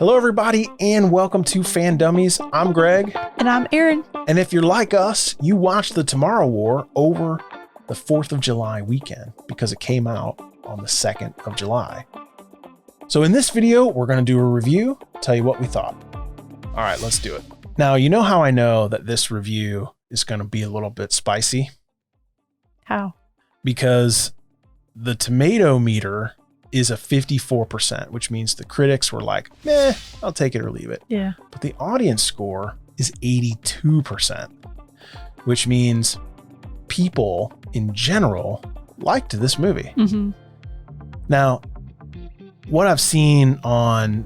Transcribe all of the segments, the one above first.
Hello, everybody, and welcome to Fan Dummies. I'm Greg. And I'm Erin. And if you're like us, you watched the Tomorrow War over the 4th of July weekend because it came out on the 2nd of July. So in this video, we're going to do a review, tell you what we thought. All right, let's do it. Now, you know how I know that this review is going to be a little bit spicy? How? Because the Tomatometer is a 54%, which means the critics were like, meh, I'll take it or leave it. Yeah. But the audience score is 82%, which means people in general liked this movie. Mm-hmm. Now, what I've seen on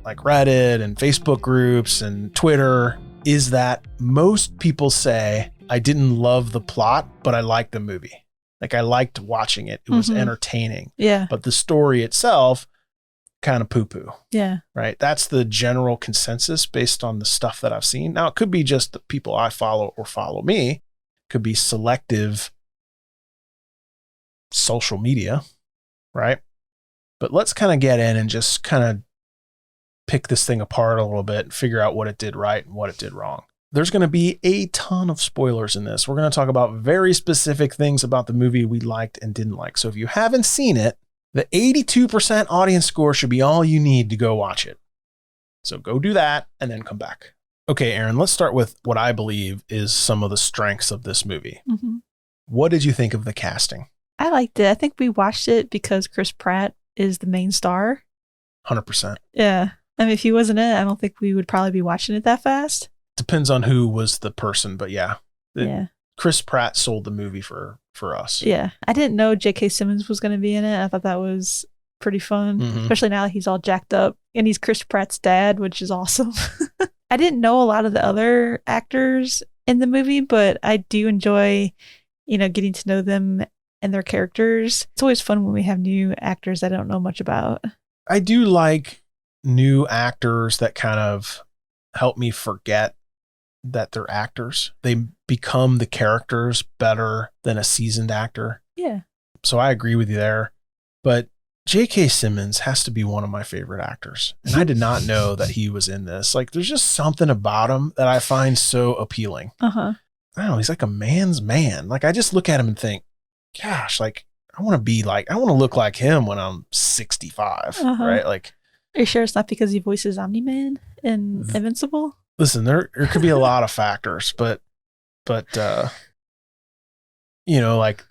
like Reddit and Facebook groups and Twitter is that most people say, I didn't love the plot, but I liked the movie. Like I liked watching it. It was entertaining. Yeah. But the story itself, kind of poo-poo. Yeah. Right. That's the general consensus based on the stuff that I've seen. Now, it could be just the people I follow or follow me. It could be selective social media. Right. But let's kind of get in and just kind of pick this thing apart a little bit and figure out what it did right and what it did wrong. There's going to be a ton of spoilers in this. We're going to talk about very specific things about the movie we liked and didn't like. So if you haven't seen it, the 82% audience score should be all you need to go watch it. So go do that and then come back. Okay, Erin, let's start with what I believe is some of the strengths of this movie. Mm-hmm. What did you think of the casting? I liked it. I think we watched it because Chris Pratt is the main star. 100%. Yeah. I mean, if he wasn't in it, I don't think we would probably be watching it that fast. Depends on who was the person, but yeah. Yeah. Chris Pratt sold the movie for us. Yeah. I didn't know J.K. Simmons was going to be in it. I thought that was pretty fun, especially now that he's all jacked up and he's Chris Pratt's dad, which is awesome. I didn't know a lot of the other actors in the movie, but I do enjoy, getting to know them and their characters. It's always fun when we have new actors I don't know much about. I do like new actors that kind of help me forget that they're actors. They become the characters better than a seasoned actor. Yeah. So I agree with you there. But J.K. Simmons has to be one of my favorite actors. And I did not know that he was in this. Like, there's just something about him that I find so appealing. Uh-huh. I don't know. He's like a man's man. Like, I just look at him and think, gosh, like, I want to look like him when I'm 65, right? Like, are you sure it's not because he voices Omni-Man in Invincible? Listen, there could be a lot of factors, but like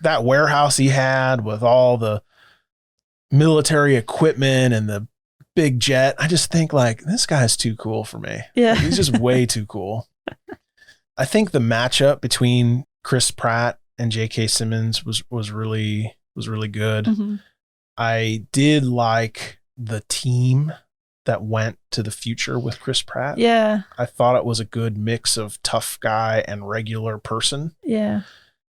that warehouse he had with all the military equipment and the big jet, I just think like this guy's too cool for me. Yeah. Like, he's just way too cool. I think the matchup between Chris Pratt and J.K. Simmons was really good. Mm-hmm. I did like the team that went to the future with Chris Pratt. Yeah. I thought it was a good mix of tough guy and regular person. Yeah.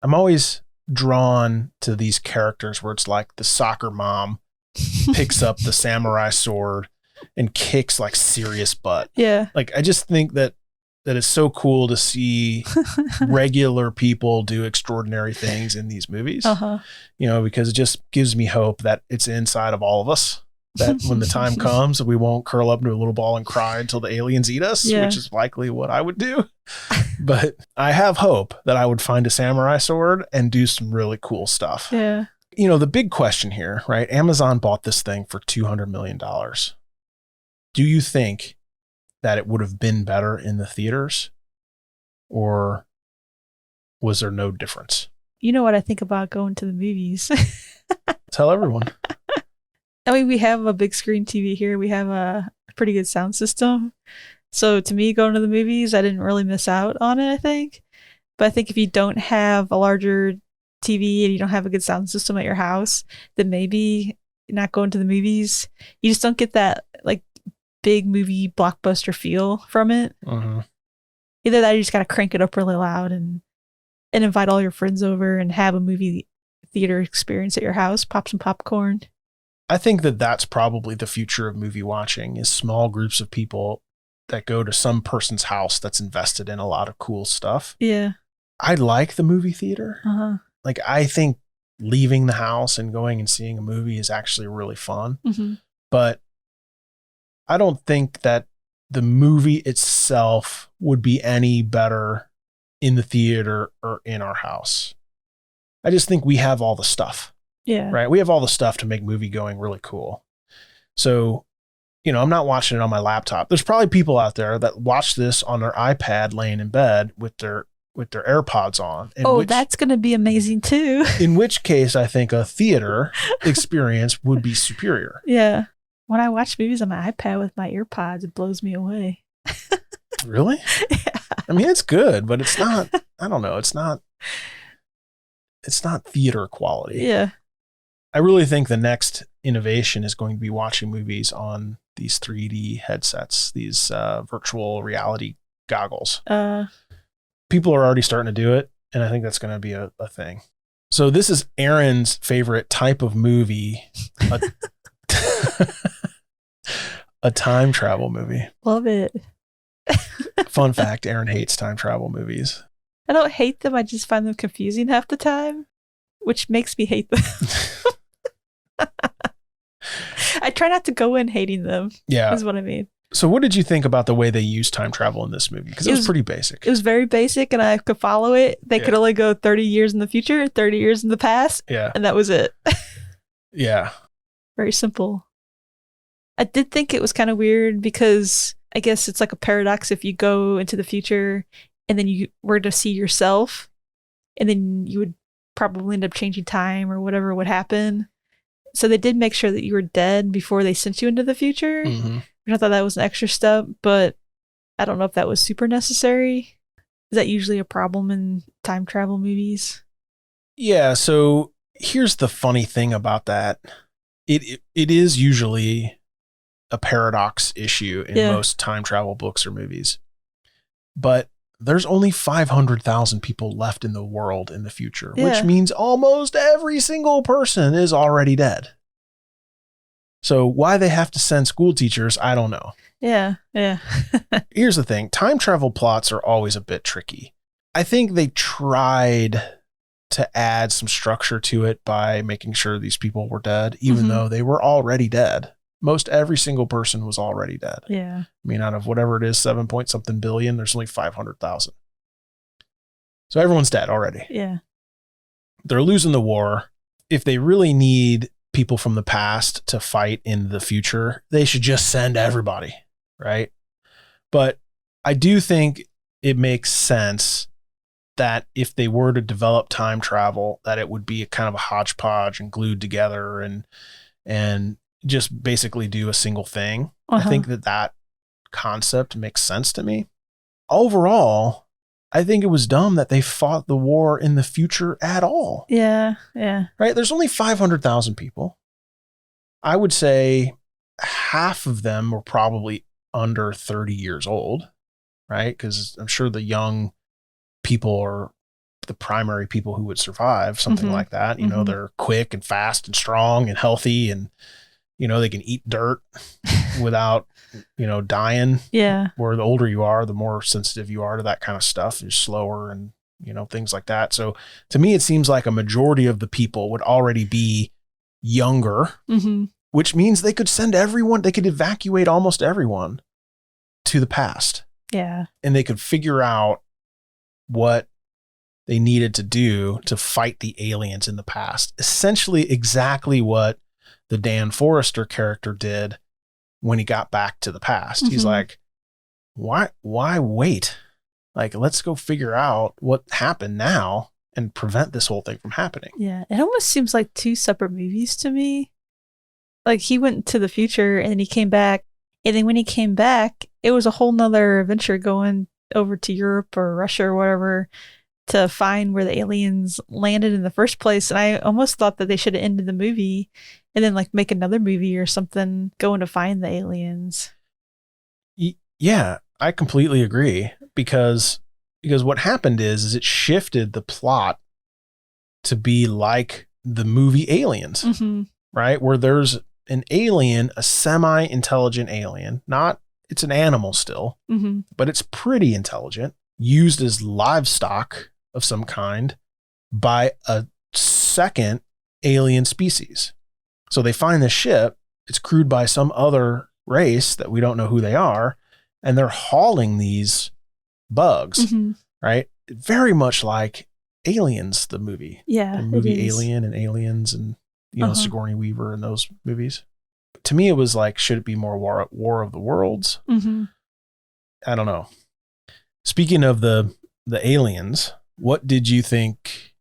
I'm always drawn to these characters where it's like the soccer mom picks up the samurai sword and kicks like serious butt. Yeah. Like, I just think that it's so cool to see regular people do extraordinary things in these movies, because it just gives me hope that it's inside of all of us. That when the time comes, we won't curl up into a little ball and cry until the aliens eat us, which is likely what I would do. But I have hope that I would find a samurai sword and do some really cool stuff. Yeah. The big question here, right? Amazon bought this thing for $200 million. Do you think that it would have been better in the theaters, or was there no difference? You know what I think about going to the movies? Tell everyone. I mean, we have a big screen TV here. We have a pretty good sound system. So to me, going to the movies, I didn't really miss out on it, I think. But I think if you don't have a larger TV and you don't have a good sound system at your house, then maybe not going to the movies. You just don't get that like big movie blockbuster feel from it. Either that or you just got to crank it up really loud and invite all your friends over and have a movie theater experience at your house. Pop some popcorn. I think that that's probably the future of movie watching, is small groups of people that go to some person's house that's invested in a lot of cool stuff. Yeah. I like the movie theater. Like, I think leaving the house and going and seeing a movie is actually really fun. But I don't think that the movie itself would be any better in the theater or in our house. I just think we have all the stuff. Yeah. Right? We have all the stuff to make movie going really cool. So, I'm not watching it on my laptop. There's probably people out there that watch this on their iPad laying in bed with their AirPods on. That's going to be amazing too. In which case, I think a theater experience would be superior. Yeah. When I watch movies on my iPad with my AirPods, it blows me away. Really? Yeah. I mean, it's good, but it's not, I don't know. It's not theater quality. Yeah. I really think the next innovation is going to be watching movies on these 3D headsets, these virtual reality goggles. People are already starting to do it, and I think that's going to be a thing. So this is Erin's favorite type of movie, a time travel movie. Love it. Fun fact, Erin hates time travel movies. I don't hate them. I just find them confusing half the time, which makes me hate them. I try not to go in hating them. Yeah. Is what I mean. So what did you think about the way they used time travel in this movie? Because it was pretty basic. It was very basic, and I could follow it. They could only go 30 years in the future, 30 years in the past. Yeah. And that was it. Yeah. Very simple. I did think it was kind of weird because I guess it's like a paradox if you go into the future and then you were to see yourself, and then you would probably end up changing time or whatever would happen. So they did make sure that you were dead before they sent you into the future. Mm-hmm. I thought that was an extra step, but I don't know if that was super necessary. Is that usually a problem in time travel movies? Yeah, so here's the funny thing about that. It is usually a paradox issue in most time travel books or movies. But there's only 500,000 people left in the world in the future, which means almost every single person is already dead. So why they have to send school teachers, I don't know. Yeah. Here's the thing. Time travel plots are always a bit tricky. I think they tried to add some structure to it by making sure these people were dead, even though they were already dead. Most every single person was already dead. Yeah. I mean, out of whatever it is, 7 point something billion, there's only 500,000. So everyone's dead already. Yeah. They're losing the war. If they really need people from the past to fight in the future, they should just send everybody, right? But I do think it makes sense that if they were to develop time travel, that it would be a kind of a hodgepodge and glued together and just basically do a single thing. I think that concept makes sense to me. Overall, I think it was dumb that they fought the war in the future at all. Yeah. Right? There's only 500,000 people. I would say half of them were probably under 30 years old, right? Because I'm sure the young people are the primary people who would survive, something like that. You know, they're quick and fast and strong and healthy, and they can eat dirt without, dying. Yeah. Where the older you are, the more sensitive you are to that kind of stuff. You're slower and, things like that. So to me, it seems like a majority of the people would already be younger, which means they could send everyone, they could evacuate almost everyone to the past. Yeah. And they could figure out what they needed to do to fight the aliens in the past. Essentially exactly what the Dan Forrester character did when he got back to the past. He's like, why wait? Like, let's go figure out what happened now and prevent this whole thing from happening. Yeah. It almost seems like two separate movies to me. Like, he went to the future and then he came back. And then when he came back, it was a whole nother adventure going over to Europe or Russia or whatever to find where the aliens landed in the first place. And I almost thought that they should have ended the movie and then like make another movie or something going to find the aliens. Yeah, I completely agree because what happened is it shifted the plot to be like the movie Aliens, right? Where there's an alien, a semi-intelligent alien, it's an animal still, but it's pretty intelligent, used as livestock of some kind by a second alien species. So they find the ship, it's crewed by some other race that we don't know who they are, and they're hauling these bugs, right? Very much like Aliens, the movie. Yeah. The movie it is. Alien and Aliens and, Sigourney Weaver and those movies. To me, it was like, should it be more War of the Worlds? I don't know. Speaking of the aliens, what did you think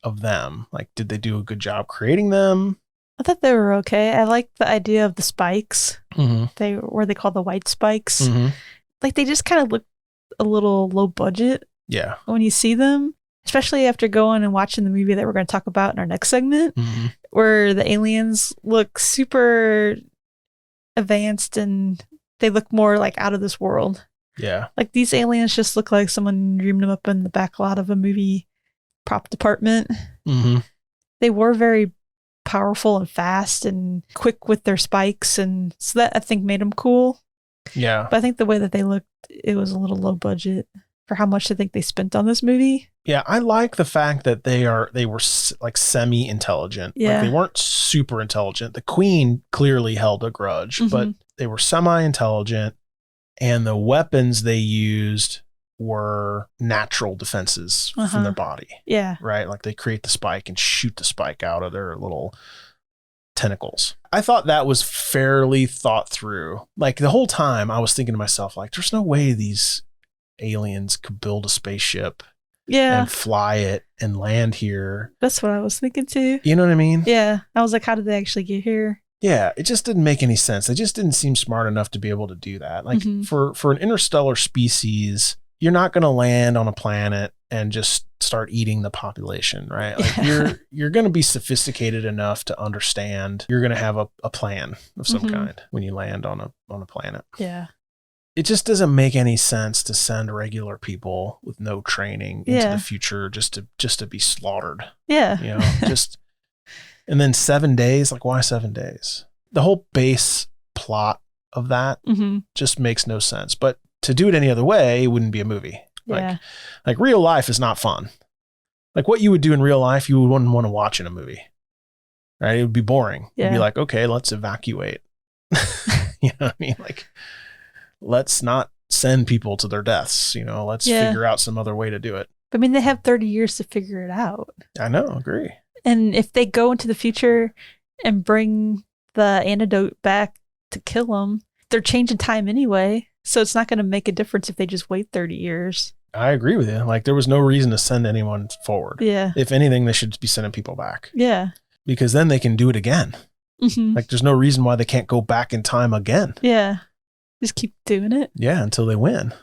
of them? Like, did they do a good job creating them? I thought they were okay. I liked the idea of the spikes. Mm-hmm. They call the white spikes. Mm-hmm. Like, they just kind of look a little low budget. Yeah. When you see them, especially after going and watching the movie that we're going to talk about in our next segment, where the aliens look super advanced and they look more like out of this world. Yeah. Like, these aliens just look like someone dreamed them up in the back lot of a movie prop department. They were very powerful and fast and quick with their spikes, and so that I think made them cool. Yeah. But I think the way that they looked, it was a little low budget for how much I think they spent on this movie. Yeah, I like the fact that they were like semi-intelligent. Yeah. Like, they weren't super intelligent. The Queen clearly held a grudge, but they were semi-intelligent, and the weapons they used were natural defenses from their body. Yeah. Right? Like, they create the spike and shoot the spike out of their little tentacles. I thought that was fairly thought through. Like, the whole time I was thinking to myself, like, there's no way these aliens could build a spaceship and fly it and land here. That's what I was thinking too. You know what I mean? Yeah. I was like, how did they actually get here? Yeah, it just didn't make any sense. They just didn't seem smart enough to be able to do that. Like, for an interstellar species, you're not going to land on a planet and just start eating the population, right? Like, you're going to be sophisticated enough to understand. You're going to have a plan of some kind when you land on a planet. Yeah. It just doesn't make any sense to send regular people with no training into the future just to be slaughtered. Yeah. You know, and then 7 days, like, why 7 days? The whole base plot of that just makes no sense. But to do it any other way, it wouldn't be a movie. Like real life is not fun. Like, what you would do in real life, you wouldn't want to watch in a movie, right? It would be boring. Yeah. You'd be like, okay, let's evacuate. You know what I mean? Like, let's not send people to their deaths. You know, let's figure out some other way to do it. I mean, they have 30 years to figure it out. I know, agree. And if they go into the future and bring the antidote back to kill them, they're changing time anyway. So it's not going to make a difference if they just wait 30 years. I agree with you. Like, there was no reason to send anyone forward. Yeah. If anything, they should be sending people back. Yeah. Because then they can do it again. Like, there's no reason why they can't go back in time again. Yeah. Just keep doing it. Yeah, until they win.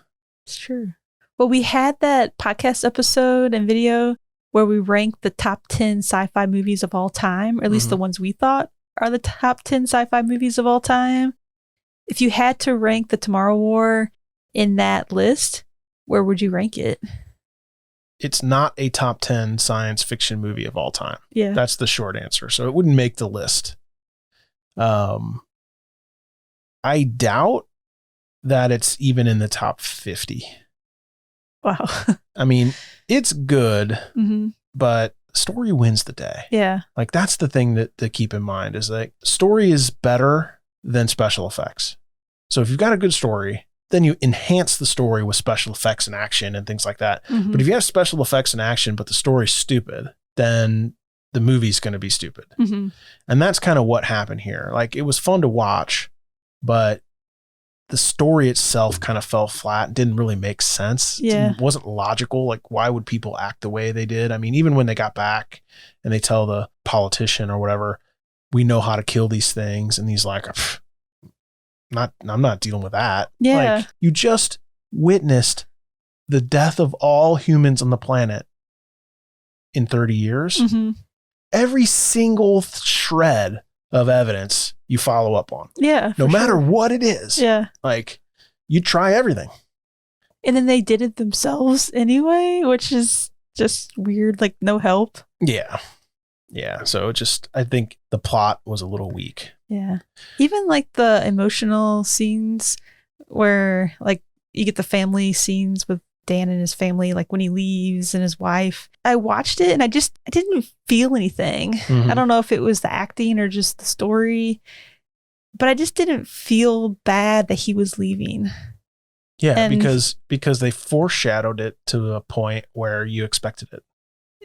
It's true. Well, we had that podcast episode and video where we ranked the top 10 sci-fi movies of all time, or at least the ones we thought are the top 10 sci-fi movies of all time. If you had to rank The Tomorrow War in that list, where would you rank it? It's not a top 10 science fiction movie of all time. Yeah. That's the short answer. So it wouldn't make the list. I doubt that it's even in the top 50. Wow. I mean, it's good, but story wins the day. Yeah. Like, that's the thing to keep in mind, is like, story is better than special effects. So if you've got a good story, then you enhance the story with special effects and action and things like that. But if you have special effects and action, but the story's stupid, then the movie's going to be stupid. And that's kind of what happened here. Like, it was fun to watch, but the story itself kind of fell flat, didn't really make sense. Yeah. It wasn't logical. Like, why would people act the way they did? I mean, even when they got back and they tell the politician or whatever, we know how to kill these things. And he's like, I'm not dealing with that. Yeah. Like, you just witnessed the death of all humans on the planet in 30 years. Every single shred of evidence you follow up on. Yeah. No matter what it is. Yeah. Like, you try everything. And then they did it themselves anyway, which is just weird. Like, no help. Yeah. Yeah. So I think the plot was a little weak. Yeah. Even like the emotional scenes where, like, you get the family scenes with Dan and his family, like when he leaves and his wife. I watched it and I didn't feel anything. I don't know if it was the acting or just the story, but I just didn't feel bad that he was leaving. Yeah, And- because they foreshadowed it to a point where you expected it.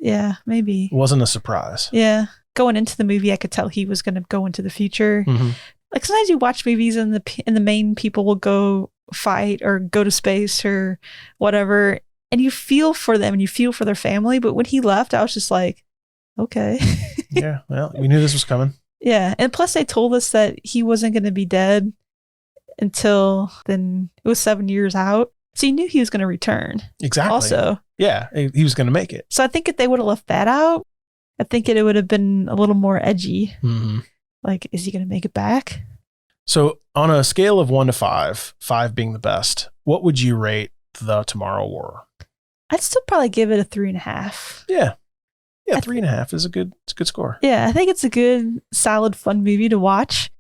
Yeah, maybe. It wasn't a surprise. Yeah. Going into the movie, I could tell he was going to go into the future. Mhm. Like sometimes you watch movies and the main people will go fight or go to space or whatever, and you feel for them and you feel for their family. But when he left, I was just like, okay. Yeah, well, we knew this was coming. Yeah. And plus they told us that he wasn't going to be dead until then. It was 7 years out. So you knew he was going to return. Exactly. Also. Yeah, he was going to make it. So I think if they would have left that out, I think it would have been a little more edgy. Mm-hmm. Like, is he going to make it back? So on a scale of 1 to 5, 5 being the best, what would you rate The Tomorrow War? I'd still probably give it a 3.5. Yeah. Yeah, 3.5 is a good score. Yeah, I think it's a good, solid, fun movie to watch.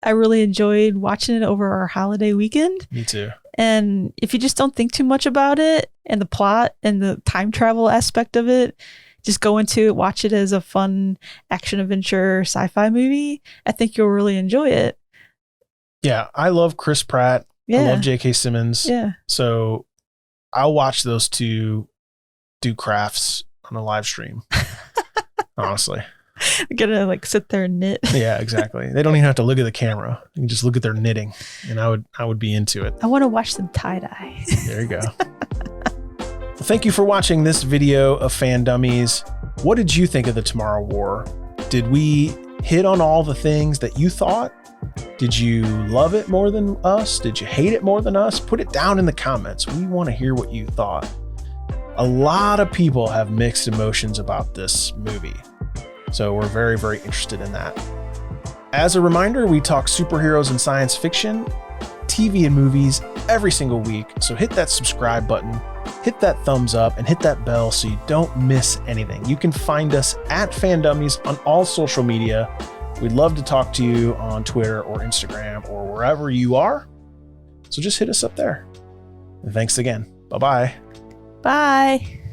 I really enjoyed watching it over our holiday weekend. Me too. And if you just don't think too much about it and the plot and the time travel aspect of it, just go into it, watch it as a fun action adventure sci-fi movie, I think you'll really enjoy it. Yeah, I love Chris Pratt. Yeah. I love J.K. Simmons. Yeah. So I'll watch those two do crafts on a live stream. Honestly. They're gonna like sit there and knit. Yeah, exactly. They don't even have to look at the camera. You can just look at their knitting, and I would be into it. I want to watch them tie-dye. There you go. Well, thank you for watching this video of Fan Dummies. What did you think of The Tomorrow War? Did we hit on all the things that you thought? Did you love it more than us? Did you hate it more than us? Put it down in the comments. We want to hear what you thought. A lot of people have mixed emotions about this movie, so we're very, very interested in that. As a reminder, we talk superheroes and science fiction, TV and movies every single week, so hit that subscribe button, hit that thumbs up, and hit that bell so you don't miss anything. You can find us at FanDummies on all social media. We'd love to talk to you on Twitter or Instagram or wherever you are, so just hit us up there. And thanks again. Bye-bye. Bye.